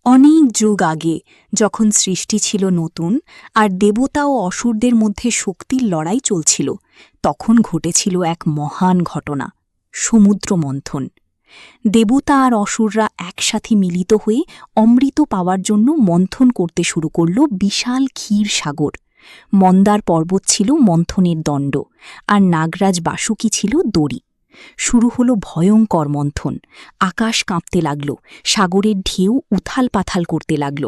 অনেক যুগ আগে যখন সৃষ্টি ছিল নতুন আর দেবতা ও অসুরদের মধ্যে শক্তির লড়াই চলছিল, তখন ঘটেছিল এক মহান ঘটনা, সমুদ্র মন্থন। দেবতা আর অসুররা একসাথে মিলিত হয়ে অমৃত পাওয়ার জন্য মন্থন করতে শুরু করল বিশাল ক্ষীর সাগর। মন্দার পর্বত ছিল মন্থনের দণ্ড, আর নাগরাজ বাসুকী ছিল দড়ি। শুরু হল ভয়ঙ্কর মন্থন। আকাশ কাঁপতে লাগল, সাগরের ঢেউ উথাল পাথাল করতে লাগল।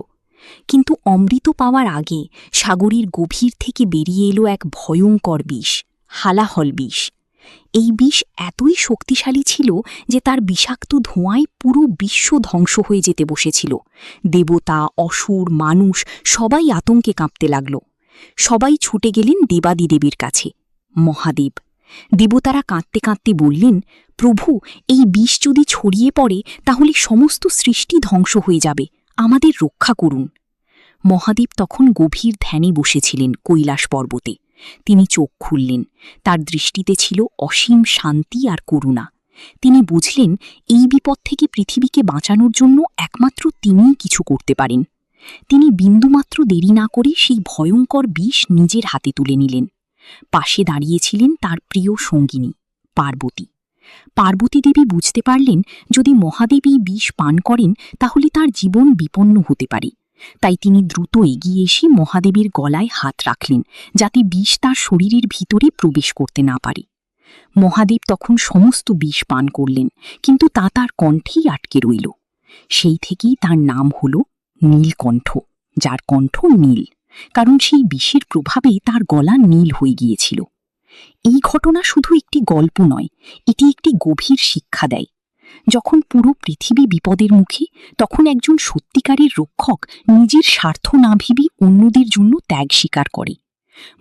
কিন্তু অমৃত পাওয়ার আগে সাগরের গভীর থেকে বেরিয়ে এলো এক ভয়ঙ্কর বিষ, হালাহল বিষ। এই বিষ এতই শক্তিশালী ছিল যে তার বিষাক্ত ধোঁয়ায় পুরো বিশ্ব ধ্বংস হয়ে যেতে বসেছিল। দেবতা, অসুর, মানুষ সবাই আতঙ্কে কাঁপতে লাগল। সবাই ছুটে গেলেন দেবাদিদেবীর কাছে। মহাদেব। দেবতারা কাঁদতে কাঁদতে বললেন, প্রভু, এই বিষ যদি ছড়িয়ে পড়ে তাহলে সমস্ত সৃষ্টি ধ্বংস হয়ে যাবে, আমাদের রক্ষা করুন। মহাদেব তখন গভীর ধ্যানে বসেছিলেন কৈলাস পর্বতে। তিনি চোখ খুললেন। তার দৃষ্টিতে ছিল অসীম শান্তি আর করুণা। তিনি বুঝলেন এই বিপদ থেকে পৃথিবীকে বাঁচানোর জন্য একমাত্র তিনিই কিছু করতে পারেন। তিনি বিন্দুমাত্র দেরি না করে সেই ভয়ঙ্কর বিষ নিজের হাতে তুলে নিলেন। পাশে দাঁড়িয়েছিলেন তার প্রিয় সঙ্গিনী পার্বতী। পার্বতী দেবী বুঝতে পারলেন যদি মহাদেব এই বিষ পান করেন তাহলে তার জীবন বিপন্ন হতে পারে। তাই তিনি দ্রুত এগিয়ে এসে মহাদেবের গলায় হাত রাখলেন, যাতে বিষ তার শরীরের ভিতরে প্রবেশ করতে না পারে। মহাদেব তখন সমস্ত বিষ পান করলেন, কিন্তু তা তার কণ্ঠেই আটকে রইল। সেই থেকেই তার নাম হল নীলকণ্ঠ, যার কণ্ঠ নীল, কারণ সেই বিষের প্রভাবে তার গলা নীল হয়ে গিয়েছিল। এই ঘটনা শুধু একটি গল্প নয়, এটি একটি গভীর শিক্ষা দেয়। যখন পুরো পৃথিবী বিপদের মুখে, তখন একজন সত্যিকারের রক্ষক নিজের স্বার্থ না ভেবে অন্যদের জন্য ত্যাগ স্বীকার করে।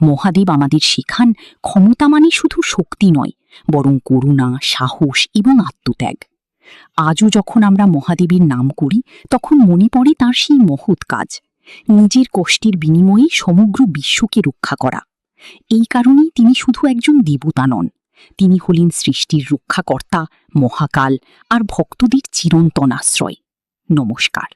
মহাদেব আমাদের শেখান, ক্ষমতা মানে শুধু শক্তি নয়, বরং করুণা, সাহস এবং আত্মত্যাগ। আজও যখন আমরা মহাদেবের নাম করি, তখন মনে পড়ে তাঁর সেই মহৎ কাজ, নিজের কষ্টের বিনিময়ে সমগ্র বিশ্বকে রক্ষা করা। এই কারণেই তিনি শুধু একজন দেবতা নন, তিনি হলেন সৃষ্টির রক্ষাকর্তা, মহাকাল আর ভক্তদের চিরন্তন আশ্রয়। নমস্কার।